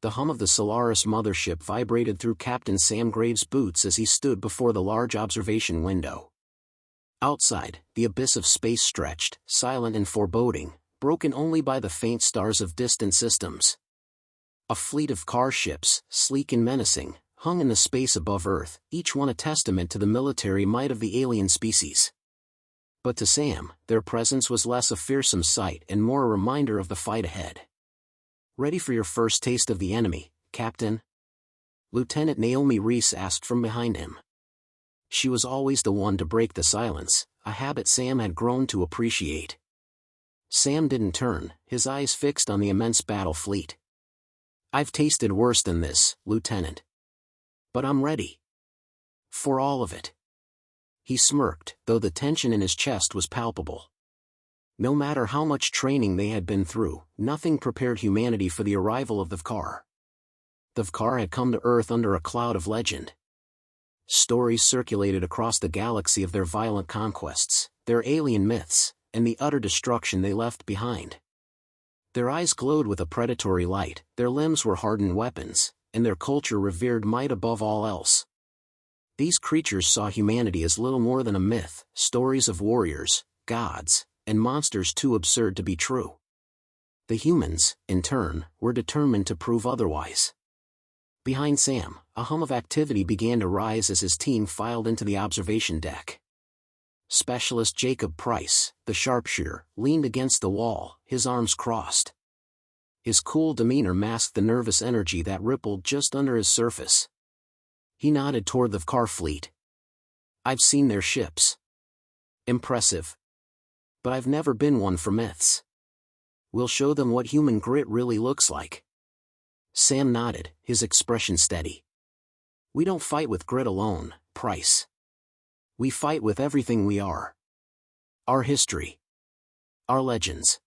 The hum of the Silaris mothership vibrated through Captain Sam Graves' boots as he stood before the large observation window. Outside, the abyss of space stretched, silent and foreboding, broken only by the faint stars of distant systems. A fleet of car ships, sleek and menacing, hung in the space above Earth, each one a testament to the military might of the alien species. But to Sam, their presence was less a fearsome sight and more a reminder of the fight ahead. "Ready for your first taste of the enemy, Captain?" Lieutenant Naomi Reese asked from behind him. She was always the one to break the silence, a habit Sam had grown to appreciate. Sam didn't turn, his eyes fixed on the immense battle fleet. "I've tasted worse than this, Lieutenant. But I'm ready. For all of it." He smirked, though the tension in his chest was palpable. No matter how much training they had been through, nothing prepared humanity for the arrival of the Vkar. The Vkar had come to Earth under a cloud of legend. Stories circulated across the galaxy of their violent conquests, their alien myths, and the utter destruction they left behind. Their eyes glowed with a predatory light, their limbs were hardened weapons, and their culture revered might above all else. These creatures saw humanity as little more than a myth, stories of warriors, gods, and monsters too absurd to be true. The humans, in turn, were determined to prove otherwise. Behind Sam, a hum of activity began to rise as his team filed into the observation deck. Specialist Jacob Price, the sharpshooter, leaned against the wall, his arms crossed. His cool demeanor masked the nervous energy that rippled just under his surface. He nodded toward the Vkar fleet. "I've seen their ships. Impressive. But I've never been one for myths. We'll show them what human grit really looks like." Sam nodded, his expression steady. "We don't fight with grit alone, Price. We fight with everything we are. Our history. Our legends.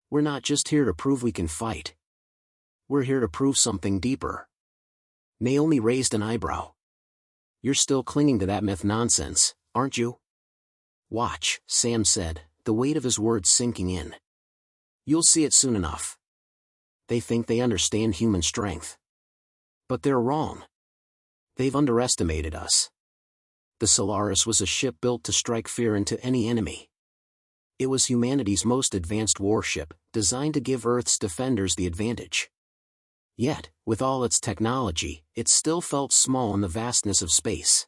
We're not just here to prove we can fight. We're here to prove something deeper." Naomi raised an eyebrow. "You're still clinging to that myth nonsense, aren't you?" "Watch," Sam said, the weight of his words sinking in. "You'll see it soon enough. They think they understand human strength. But they're wrong. They've underestimated us. The Silaris was a ship built to strike fear into any enemy. It was humanity's most advanced warship, designed to give Earth's defenders the advantage. Yet, with all its technology, it still felt small in the vastness of space.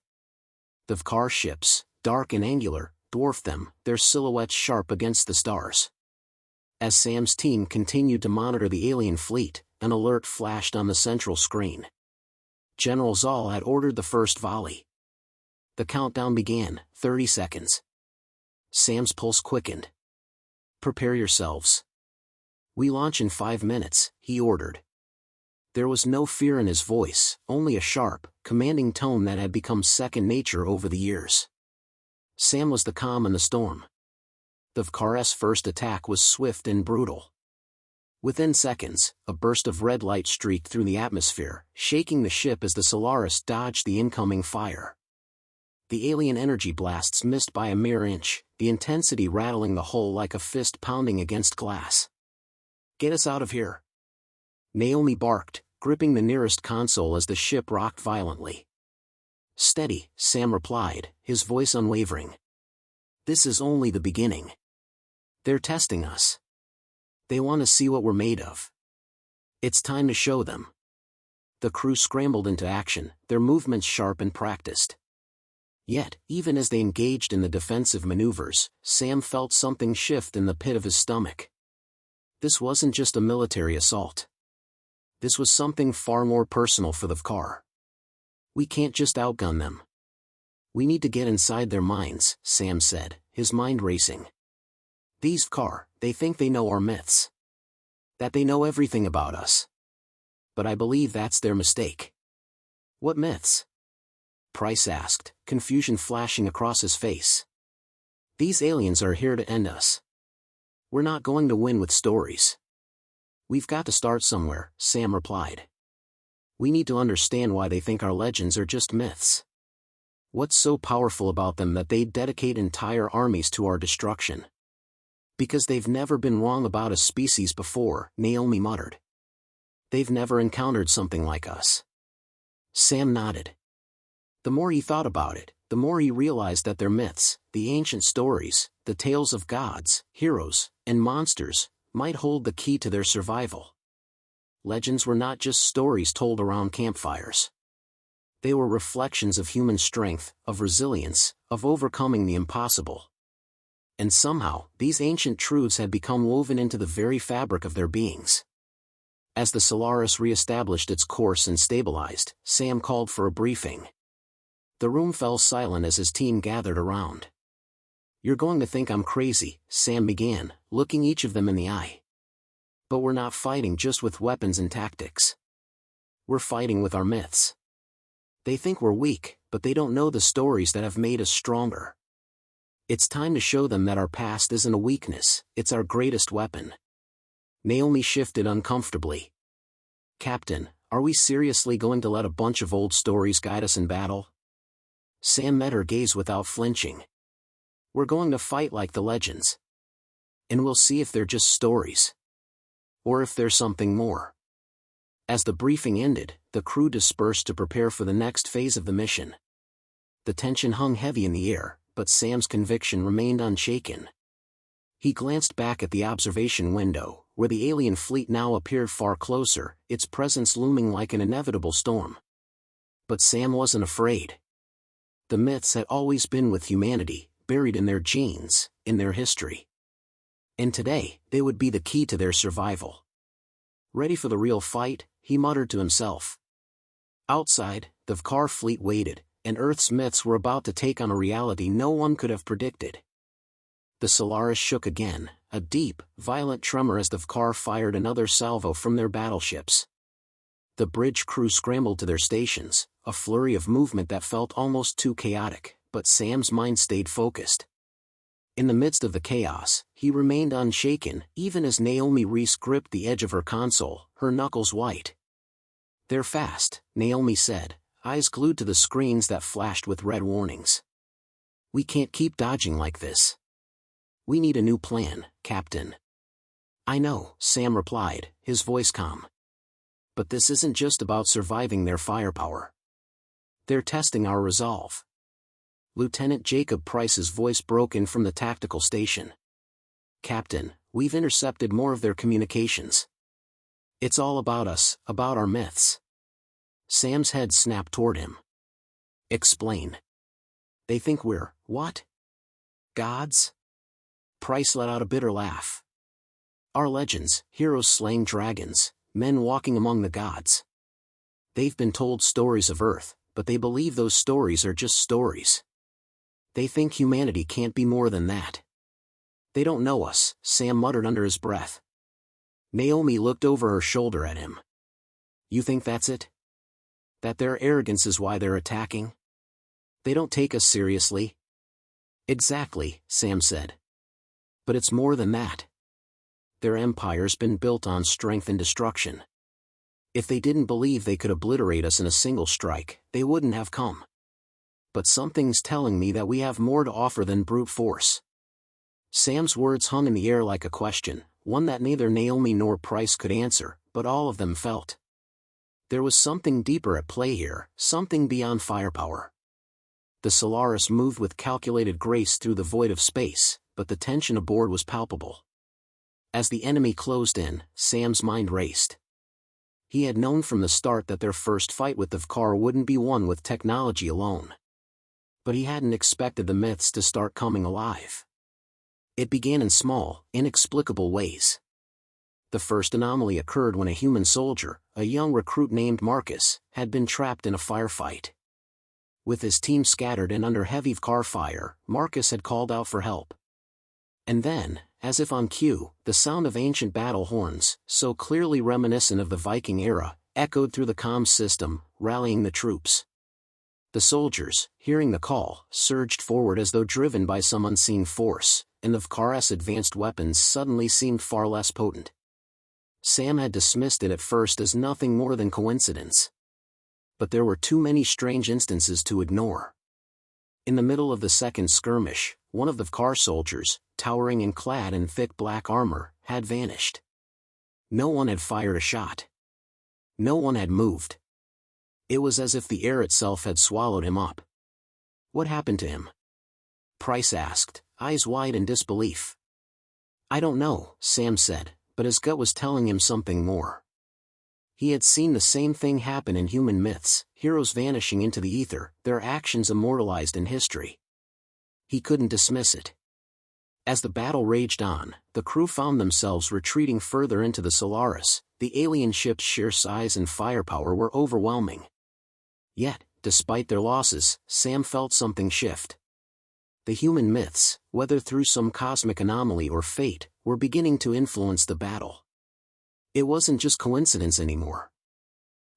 The Vkar ships, dark and angular, dwarfed them, their silhouettes sharp against the stars. As Sam's team continued to monitor the alien fleet, an alert flashed on the central screen. General Zoll had ordered the first volley. The countdown began, 30 seconds. Sam's pulse quickened. "Prepare yourselves. We launch in 5 minutes, he ordered. There was no fear in his voice, only a sharp, commanding tone that had become second nature over the years. Sam was the calm in the storm. The Vkar's first attack was swift and brutal. Within seconds, a burst of red light streaked through the atmosphere, shaking the ship as the Silaris dodged the incoming fire. The alien energy blasts missed by a mere inch, the intensity rattling the hull like a fist pounding against glass. "Get us out of here!" Naomi barked, gripping the nearest console as the ship rocked violently. "Steady," Sam replied, his voice unwavering. "This is only the beginning. They're testing us. They want to see what we're made of. It's time to show them." The crew scrambled into action, their movements sharp and practiced. Yet, even as they engaged in the defensive maneuvers, Sam felt something shift in the pit of his stomach. This wasn't just a military assault. This was something far more personal for the Vkar. "We can't just outgun them. We need to get inside their minds," Sam said, his mind racing. "These Vkar, they think they know our myths. That they know everything about us. But I believe that's their mistake." "What myths?" Price asked, confusion flashing across his face. "These aliens are here to end us. We're not going to win with stories." "We've got to start somewhere," Sam replied. "We need to understand why they think our legends are just myths. What's so powerful about them that they'd dedicate entire armies to our destruction?" "Because they've never been wrong about a species before," Naomi muttered. They've never encountered something like us. Sam nodded. The more he thought about it, the more he realized that their myths, the ancient stories, the tales of gods, heroes, and monsters, might hold the key to their survival. Legends were not just stories told around campfires. They were reflections of human strength, of resilience, of overcoming the impossible. And somehow, these ancient truths had become woven into the very fabric of their beings. As the Silaris re-established its course and stabilized, Sam called for a briefing. The room fell silent as his team gathered around. "You're going to think I'm crazy," Sam began, looking each of them in the eye. "But we're not fighting just with weapons and tactics. We're fighting with our myths. They think we're weak, but they don't know the stories that have made us stronger. It's time to show them that our past isn't a weakness, it's our greatest weapon." Naomi shifted uncomfortably. "Captain, are we seriously going to let a bunch of old stories guide us in battle?" Sam met her gaze without flinching. "We're going to fight like the legends. And we'll see if they're just stories. Or if there's something more." As the briefing ended, the crew dispersed to prepare for the next phase of the mission. The tension hung heavy in the air, but Sam's conviction remained unshaken. He glanced back at the observation window, where the alien fleet now appeared far closer, its presence looming like an inevitable storm. But Sam wasn't afraid. The myths had always been with humanity, buried in their genes, in their history. And today, they would be the key to their survival. "Ready for the real fight?" he muttered to himself. Outside, the Vkar fleet waited, and Earth's myths were about to take on a reality no one could have predicted. The Silaris shook again, a deep, violent tremor as the Vkar fired another salvo from their battleships. The bridge crew scrambled to their stations, a flurry of movement that felt almost too chaotic, but Sam's mind stayed focused. In the midst of the chaos, he remained unshaken, even as Naomi Reese gripped the edge of her console, her knuckles white. "They're fast," Naomi said, eyes glued to the screens that flashed with red warnings. "We can't keep dodging like this. We need a new plan, Captain." "I know," Sam replied, his voice calm. "But this isn't just about surviving their firepower. They're testing our resolve." Lieutenant Jacob Price's voice broke in from the tactical station. "Captain, we've intercepted more of their communications. It's all about us, about our myths." Sam's head snapped toward him. "Explain." "They think we're, what? Gods?" Price let out a bitter laugh. "Our legends, heroes slaying dragons, men walking among the gods. They've been told stories of Earth, but they believe those stories are just stories. They think humanity can't be more than that. They don't know us," Sam muttered under his breath. Naomi looked over her shoulder at him. "You think that's it? That their arrogance is why they're attacking? They don't take us seriously?" "Exactly," Sam said. "But it's more than that. Their empire's been built on strength and destruction. If they didn't believe they could obliterate us in a single strike, they wouldn't have come. But something's telling me that we have more to offer than brute force." Sam's words hung in the air like a question, one that neither Naomi nor Price could answer, but all of them felt. There was something deeper at play here, something beyond firepower. The Silaris moved with calculated grace through the void of space, but the tension aboard was palpable. As the enemy closed in, Sam's mind raced. He had known from the start that their first fight with the Vkar wouldn't be won with technology alone. But he hadn't expected the myths to start coming alive. It began in small, inexplicable ways. The first anomaly occurred when a human soldier, a young recruit named Marcus, had been trapped in a firefight. With his team scattered and under heavy Vkar fire, Marcus had called out for help. And then, as if on cue, the sound of ancient battle horns, so clearly reminiscent of the Viking era, echoed through the comms system, rallying the troops. The soldiers, hearing the call, surged forward as though driven by some unseen force, and the Vkar's advanced weapons suddenly seemed far less potent. Sam had dismissed it at first as nothing more than coincidence. But there were too many strange instances to ignore. In the middle of the second skirmish, one of the Vkar soldiers, towering and clad in thick black armor, had vanished. No one had fired a shot. No one had moved. It was as if the air itself had swallowed him up. What happened to him? Price asked, eyes wide in disbelief. I don't know, Sam said, but his gut was telling him something more. He had seen the same thing happen in human myths, heroes vanishing into the ether, their actions immortalized in history. He couldn't dismiss it. As the battle raged on, the crew found themselves retreating further into the Silaris. The alien ship's sheer size and firepower were overwhelming. Yet, despite their losses, Sam felt something shift. The human myths, whether through some cosmic anomaly or fate, were beginning to influence the battle. It wasn't just coincidence anymore.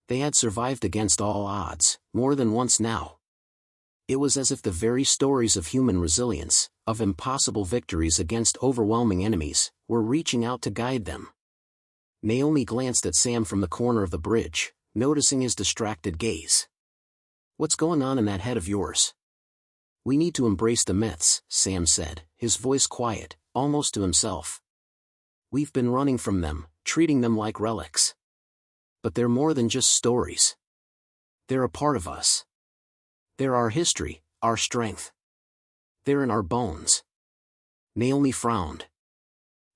They had survived against all odds, more than once now. It was as if the very stories of human resilience, of impossible victories against overwhelming enemies, were reaching out to guide them. Naomi glanced at Sam from the corner of the bridge, noticing his distracted gaze. What's going on in that head of yours? We need to embrace the myths, Sam said, his voice quiet, almost to himself. We've been running from them, treating them like relics. But they're more than just stories. They're a part of us. They're our history, our strength. They're in our bones. Naomi frowned.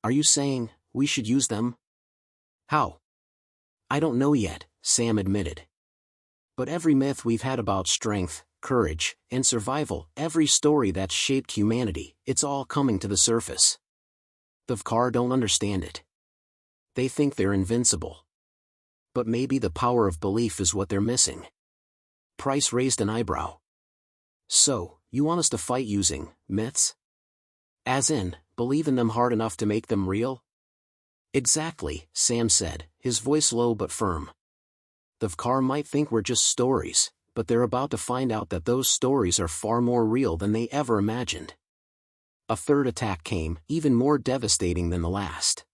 Are you saying we should use them? How? I don't know yet, Sam admitted. But every myth we've had about strength, courage, and survival, every story that's shaped humanity, it's all coming to the surface. The Vkar don't understand it. They think they're invincible. But maybe the power of belief is what they're missing. Price raised an eyebrow. So, you want us to fight using myths? As in, believe in them hard enough to make them real? Exactly, Sam said, his voice low but firm. The Vkar might think we're just stories, but they're about to find out that those stories are far more real than they ever imagined. A third attack came, even more devastating than the last.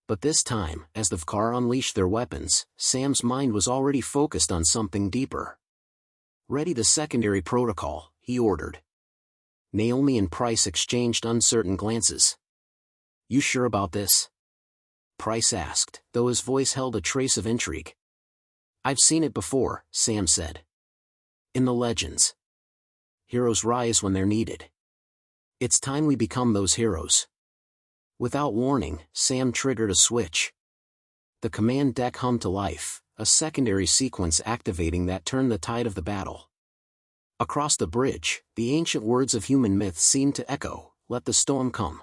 But this time, as the Vkar unleashed their weapons, Sam's mind was already focused on something deeper. Ready the secondary protocol, he ordered. Naomi and Price exchanged uncertain glances. You sure about this? Price asked, though his voice held a trace of intrigue. I've seen it before, Sam said. In the legends. Heroes rise when they're needed. It's time we become those heroes. Without warning, Sam triggered a switch. The command deck hummed to life, a secondary sequence activating that turned the tide of the battle. Across the bridge, the ancient words of human myth seemed to echo, let the storm come.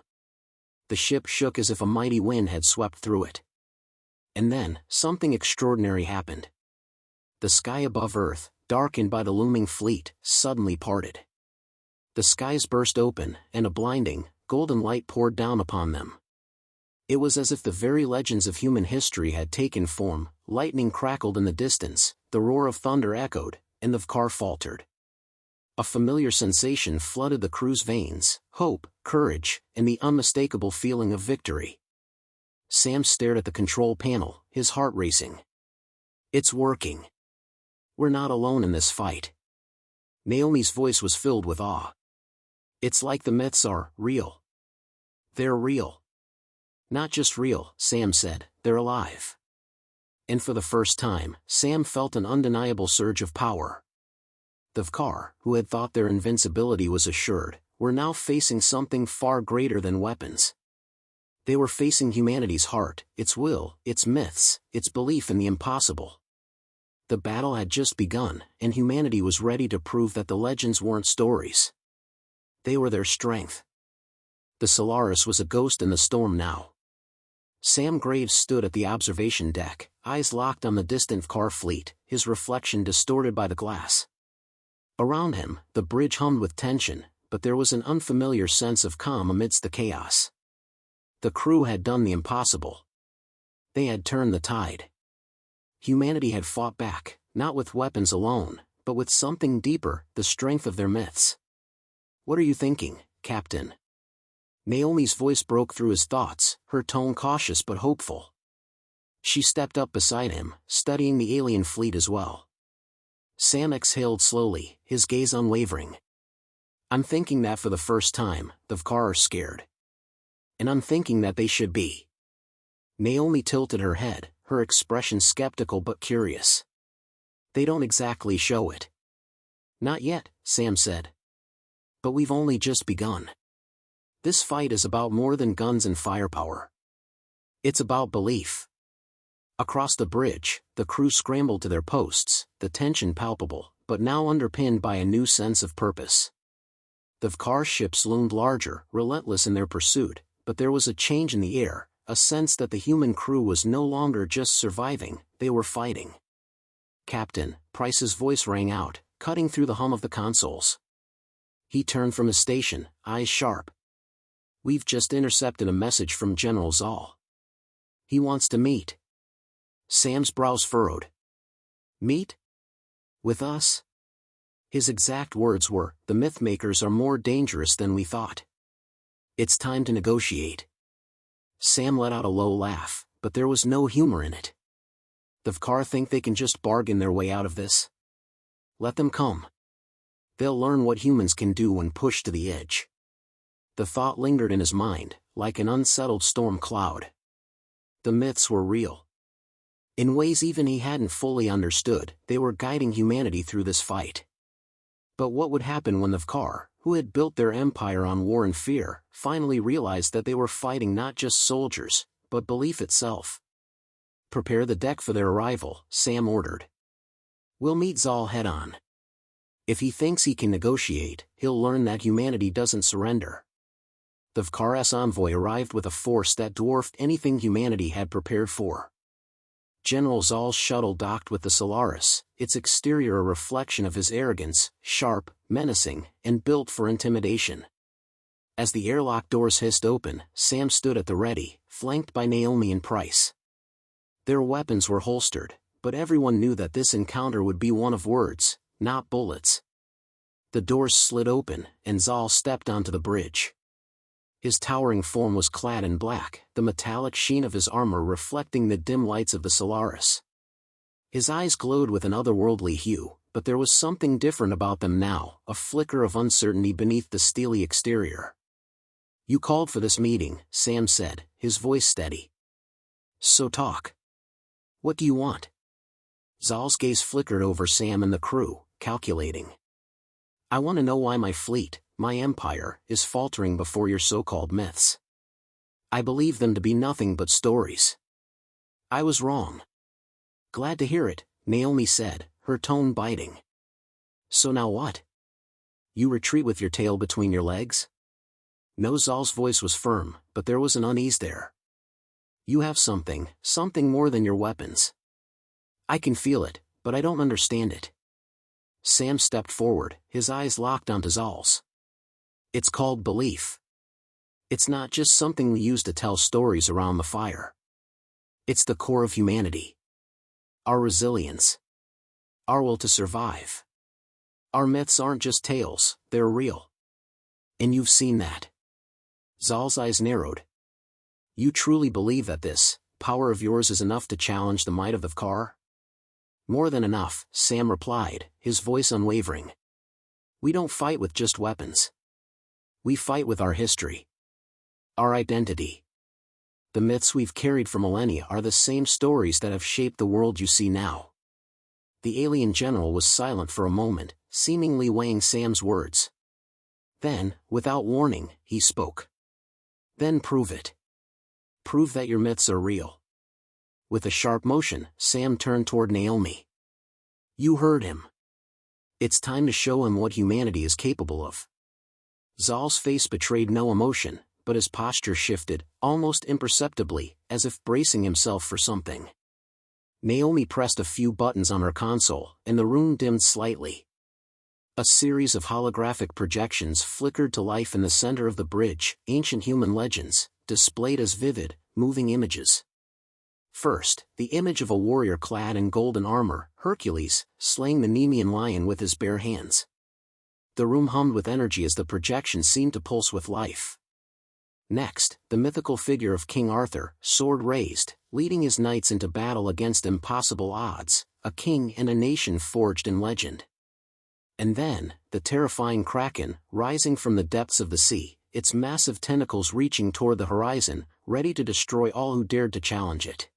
The ship shook as if a mighty wind had swept through it. And then, something extraordinary happened. The sky above Earth, darkened by the looming fleet, suddenly parted. The skies burst open, and a blinding, golden light poured down upon them. It was as if the very legends of human history had taken form. Lightning crackled in the distance, the roar of thunder echoed, and the Vkar faltered. A familiar sensation flooded the crew's veins, hope, courage, and the unmistakable feeling of victory. Sam stared at the control panel, his heart racing. It's working. We're not alone in this fight. Naomi's voice was filled with awe. It's like the myths are real. They're real. Not just real, Sam said, they're alive. And for the first time, Sam felt an undeniable surge of power. The Vkar, who had thought their invincibility was assured, were now facing something far greater than weapons. They were facing humanity's heart, its will, its myths, its belief in the impossible. The battle had just begun, and humanity was ready to prove that the legends weren't stories. They were their strength. The Silaris was a ghost in the storm now. Sam Graves stood at the observation deck, eyes locked on the distant Vkar fleet, his reflection distorted by the glass. Around him, the bridge hummed with tension, but there was an unfamiliar sense of calm amidst the chaos. The crew had done the impossible. They had turned the tide. Humanity had fought back, not with weapons alone, but with something deeper, the strength of their myths. What are you thinking, Captain? Naomi's voice broke through his thoughts, her tone cautious but hopeful. She stepped up beside him, studying the alien fleet as well. Sam exhaled slowly, his gaze unwavering. I'm thinking that for the first time, the Vkar are scared. And I'm thinking that they should be. Naomi tilted her head, her expression skeptical but curious. They don't exactly show it. Not yet, Sam said. But we've only just begun. This fight is about more than guns and firepower. It's about belief. Across the bridge, the crew scrambled to their posts, the tension palpable, but now underpinned by a new sense of purpose. The Vkar ships loomed larger, relentless in their pursuit, but there was a change in the air, a sense that the human crew was no longer just surviving, they were fighting. Captain, Price's voice rang out, cutting through the hum of the consoles. He turned from his station, eyes sharp. We've just intercepted a message from General Zal. He wants to meet. Sam's brows furrowed. Meet? With us? His exact words were, the Mythmakers are more dangerous than we thought. It's time to negotiate. Sam let out a low laugh, but there was no humor in it. The Vkar think they can just bargain their way out of this? Let them come. They'll learn what humans can do when pushed to the edge. The thought lingered in his mind, like an unsettled storm cloud. The myths were real. In ways even he hadn't fully understood, they were guiding humanity through this fight. But what would happen when the Vkar, who had built their empire on war and fear, finally realized that they were fighting not just soldiers, but belief itself? Prepare the deck for their arrival, Sam ordered. We'll meet Zal head-on. If he thinks he can negotiate, he'll learn that humanity doesn't surrender. The Vkar's envoy arrived with a force that dwarfed anything humanity had prepared for. General Zal's shuttle docked with the Silaris, its exterior a reflection of his arrogance, sharp, menacing, and built for intimidation. As the airlock doors hissed open, Sam stood at the ready, flanked by Naomi and Price. Their weapons were holstered, but everyone knew that this encounter would be one of words, not bullets. The doors slid open, and Zal stepped onto the bridge. His towering form was clad in black, the metallic sheen of his armor reflecting the dim lights of the Silaris. His eyes glowed with an otherworldly hue, but there was something different about them now, a flicker of uncertainty beneath the steely exterior. You called for this meeting, Sam said, his voice steady. So talk. What do you want? Zal's gaze flickered over Sam and the crew, calculating. I want to know why my fleet, my empire, is faltering before your so-called myths. I believe them to be nothing but stories. I was wrong. Glad to hear it, Naomi said, her tone biting. So now what? You retreat with your tail between your legs? No, Zal's voice was firm, but there was an unease there. You have something more than your weapons. I can feel it, but I don't understand it. Sam stepped forward, his eyes locked onto Zal's. It's called belief. It's not just something we use to tell stories around the fire. It's the core of humanity. Our resilience. Our will to survive. Our myths aren't just tales, they're real. And you've seen that. Zal's eyes narrowed. You truly believe that this power of yours is enough to challenge the might of the Vkar? More than enough, Sam replied, his voice unwavering. We don't fight with just weapons. We fight with our history. Our identity. The myths we've carried for millennia are the same stories that have shaped the world you see now. The alien general was silent for a moment, seemingly weighing Sam's words. Then, without warning, he spoke. Then prove it. Prove that your myths are real. With a sharp motion, Sam turned toward Naomi. You heard him. It's time to show him what humanity is capable of. Zal's face betrayed no emotion, but his posture shifted, almost imperceptibly, as if bracing himself for something. Naomi pressed a few buttons on her console, and the room dimmed slightly. A series of holographic projections flickered to life in the center of the bridge, ancient human legends, displayed as vivid, moving images. First, the image of a warrior clad in golden armor, Hercules, slaying the Nemean lion with his bare hands. The room hummed with energy as the projection seemed to pulse with life. Next, the mythical figure of King Arthur, sword raised, leading his knights into battle against impossible odds, a king and a nation forged in legend. And then, the terrifying kraken, rising from the depths of the sea, its massive tentacles reaching toward the horizon, ready to destroy all who dared to challenge it.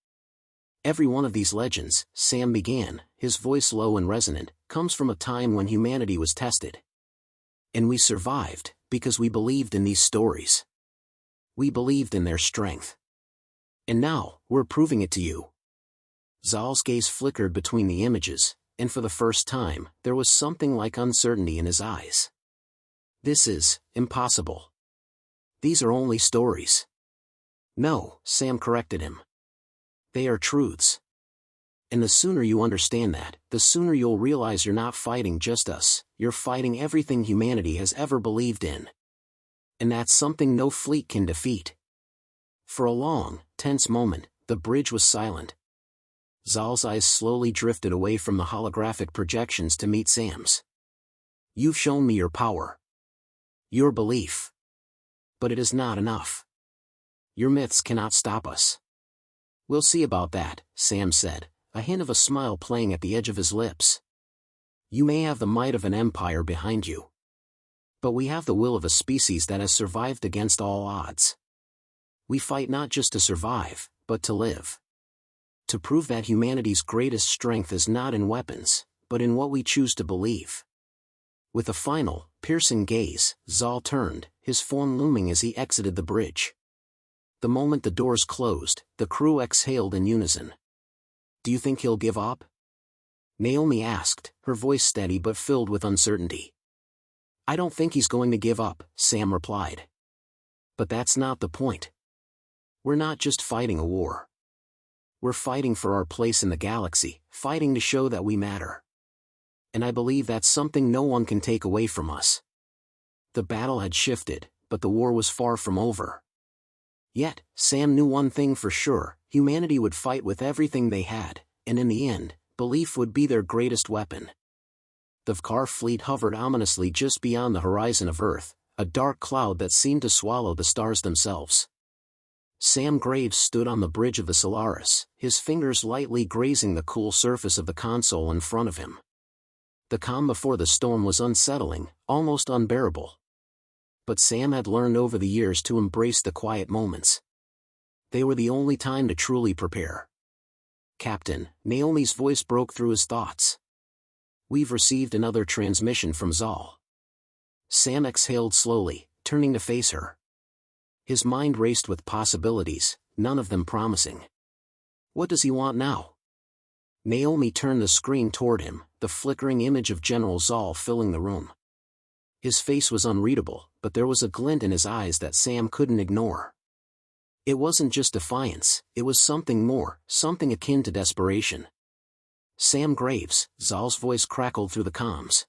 Every one of these legends, Sam began, his voice low and resonant, comes from a time when humanity was tested. And we survived, because we believed in these stories. We believed in their strength. And now, we're proving it to you. Zal's gaze flickered between the images, and for the first time, there was something like uncertainty in his eyes. This is impossible. These are only stories. No, Sam corrected him. They are truths. And the sooner you understand that, the sooner you'll realize you're not fighting just us, you're fighting everything humanity has ever believed in. And that's something no fleet can defeat. For a long, tense moment, the bridge was silent. Zal's eyes slowly drifted away from the holographic projections to meet Sam's. You've shown me your power. Your belief. But it is not enough. Your myths cannot stop us. We'll see about that, Sam said, a hint of a smile playing at the edge of his lips. You may have the might of an empire behind you. But we have the will of a species that has survived against all odds. We fight not just to survive, but to live. To prove that humanity's greatest strength is not in weapons, but in what we choose to believe. With a final, piercing gaze, Zal turned, his form looming as he exited the bridge. The moment the doors closed, the crew exhaled in unison. Do you think he'll give up? Naomi asked, her voice steady but filled with uncertainty. I don't think he's going to give up, Sam replied. But that's not the point. We're not just fighting a war. We're fighting for our place in the galaxy, fighting to show that we matter. And I believe that's something no one can take away from us. The battle had shifted, but the war was far from over. Yet, Sam knew one thing for sure, humanity would fight with everything they had, and in the end, belief would be their greatest weapon. The Vkar fleet hovered ominously just beyond the horizon of Earth, a dark cloud that seemed to swallow the stars themselves. Sam Graves stood on the bridge of the Silaris, his fingers lightly grazing the cool surface of the console in front of him. The calm before the storm was unsettling, almost unbearable. But Sam had learned over the years to embrace the quiet moments. They were the only time to truly prepare. Captain, Naomi's voice broke through his thoughts. We've received another transmission from Zal. Sam exhaled slowly, turning to face her. His mind raced with possibilities, none of them promising. What does he want now? Naomi turned the screen toward him, the flickering image of General Zal filling the room. His face was unreadable, but there was a glint in his eyes that Sam couldn't ignore. It wasn't just defiance, it was something more, something akin to desperation. Sam Graves, Zal's voice crackled through the comms.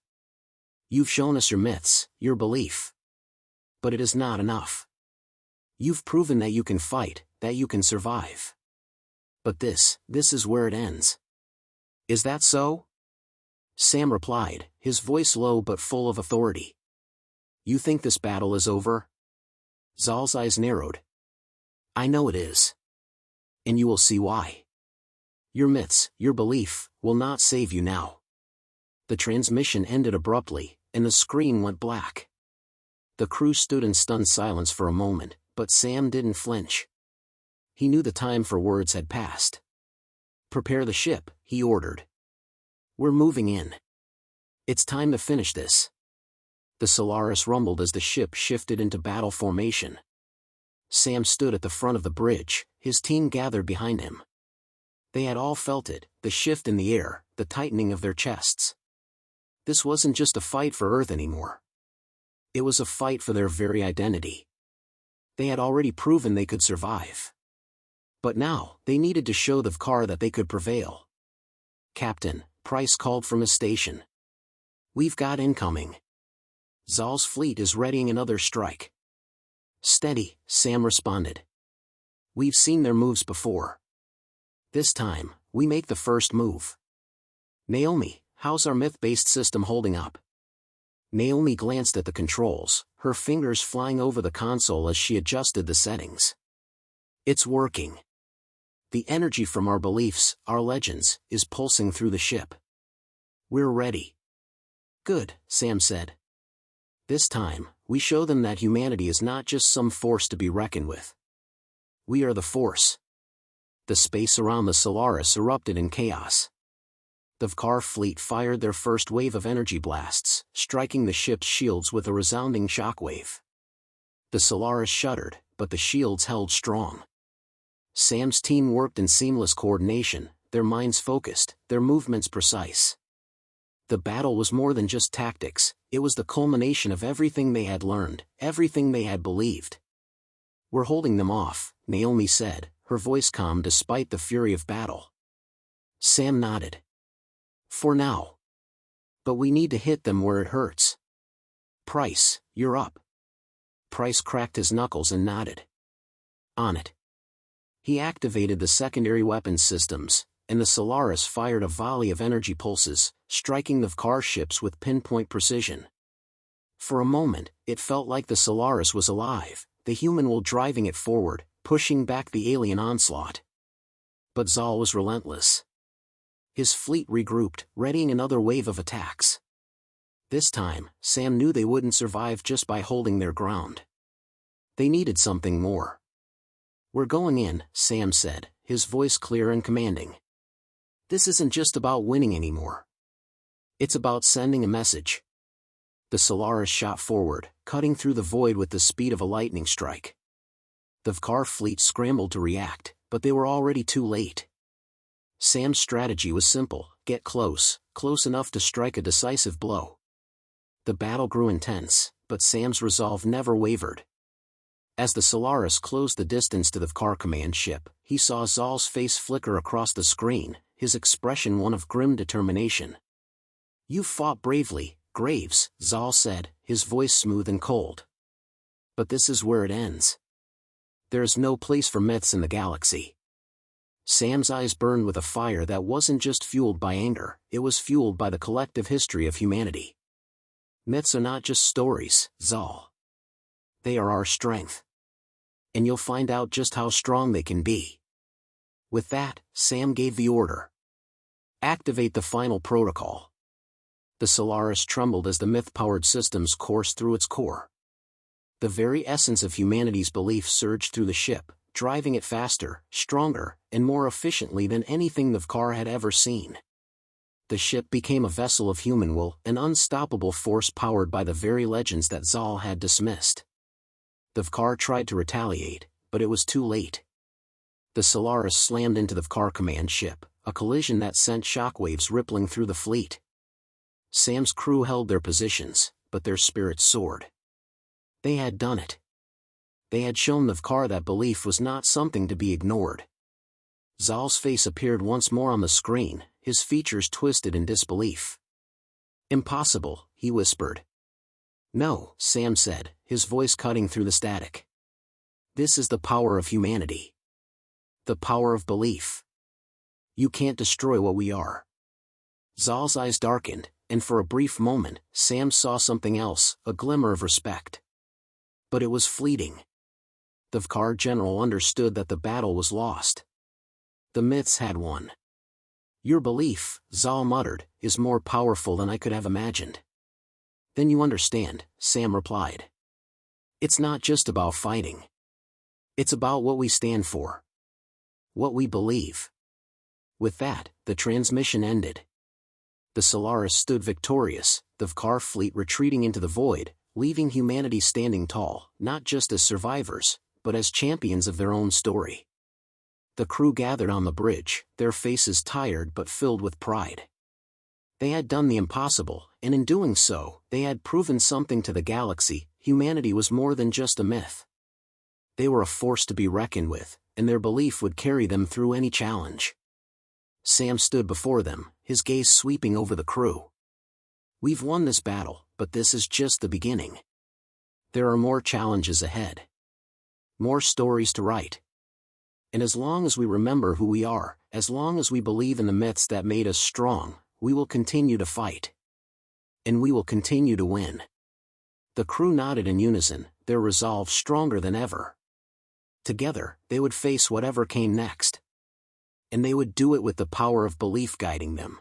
You've shown us your myths, your belief. But it is not enough. You've proven that you can fight, that you can survive. But this is where it ends. Is that so? Sam replied, his voice low but full of authority. You think this battle is over? Zal's eyes narrowed. I know it is. And you will see why. Your myths, your belief, will not save you now. The transmission ended abruptly, and the screen went black. The crew stood in stunned silence for a moment, but Sam didn't flinch. He knew the time for words had passed. Prepare the ship, he ordered. We're moving in. It's time to finish this. The Silaris rumbled as the ship shifted into battle formation. Sam stood at the front of the bridge, his team gathered behind him. They had all felt it, the shift in the air, the tightening of their chests. This wasn't just a fight for Earth anymore. It was a fight for their very identity. They had already proven they could survive. But now, they needed to show the Vkar that they could prevail. Captain, Price called from his station. We've got incoming. Zal's fleet is readying another strike. Steady, Sam responded. We've seen their moves before. This time, we make the first move. Naomi, how's our myth-based system holding up? Naomi glanced at the controls, her fingers flying over the console as she adjusted the settings. It's working. The energy from our beliefs, our legends, is pulsing through the ship. We're ready. Good, Sam said. This time, we show them that humanity is not just some force to be reckoned with. We are the force. The space around the Silaris erupted in chaos. The Vkar fleet fired their first wave of energy blasts, striking the ship's shields with a resounding shockwave. The Silaris shuddered, but the shields held strong. Sam's team worked in seamless coordination, their minds focused, their movements precise. The battle was more than just tactics, it was the culmination of everything they had learned, everything they had believed. "We're holding them off," Naomi said, her voice calm despite the fury of battle. Sam nodded. "For now. But we need to hit them where it hurts." "Price, you're up." Price cracked his knuckles and nodded. "On it." He activated the secondary weapons systems, and the Silaris fired a volley of energy pulses, striking the Vkar ships with pinpoint precision. For a moment, it felt like the Silaris was alive, the human will driving it forward, pushing back the alien onslaught. But Zal was relentless. His fleet regrouped, readying another wave of attacks. This time, Sam knew they wouldn't survive just by holding their ground. They needed something more. "We're going in," Sam said, his voice clear and commanding. "This isn't just about winning anymore. It's about sending a message." The Silaris shot forward, cutting through the void with the speed of a lightning strike. The Vkar fleet scrambled to react, but they were already too late. Sam's strategy was simple: get close, close enough to strike a decisive blow. The battle grew intense, but Sam's resolve never wavered. As the Silaris closed the distance to the Vkar command ship, he saw Zal's face flicker across the screen, his expression one of grim determination. "You fought bravely, Graves," Zal said, his voice smooth and cold. "But this is where it ends. There is no place for myths in the galaxy." Sam's eyes burned with a fire that wasn't just fueled by anger, it was fueled by the collective history of humanity. "Myths are not just stories, Zal. They are our strength. And you'll find out just how strong they can be." With that, Sam gave the order. "Activate the final protocol." The Silaris trembled as the myth-powered systems coursed through its core. The very essence of humanity's belief surged through the ship, driving it faster, stronger, and more efficiently than anything the Vkar had ever seen. The ship became a vessel of human will, an unstoppable force powered by the very legends that Zal had dismissed. The Vkar tried to retaliate, but it was too late. The Silaris slammed into the Vkar command ship, a collision that sent shockwaves rippling through the fleet. Sam's crew held their positions, but their spirits soared. They had done it. They had shown the Vkar that belief was not something to be ignored. Zal's face appeared once more on the screen, his features twisted in disbelief. "Impossible," he whispered. "No," Sam said, his voice cutting through the static. "This is the power of humanity. The power of belief. You can't destroy what we are." Zal's eyes darkened, and for a brief moment, Sam saw something else, a glimmer of respect. But it was fleeting. The Vkar general understood that the battle was lost. The myths had won. "Your belief," Zal muttered, "is more powerful than I could have imagined." "Then you understand," Sam replied. "It's not just about fighting. It's about what we stand for. What we believe." With that, the transmission ended. The Silaris stood victorious, the Vkar fleet retreating into the void, leaving humanity standing tall, not just as survivors, but as champions of their own story. The crew gathered on the bridge, their faces tired but filled with pride. They had done the impossible, and in doing so, they had proven something to the galaxy: humanity was more than just a myth. They were a force to be reckoned with, and their belief would carry them through any challenge. Sam stood before them, his gaze sweeping over the crew. "We've won this battle, but this is just the beginning. There are more challenges ahead. More stories to write. And as long as we remember who we are, as long as we believe in the myths that made us strong, we will continue to fight. And we will continue to win." The crew nodded in unison, their resolve stronger than ever. Together, they would face whatever came next. And they would do it with the power of belief guiding them.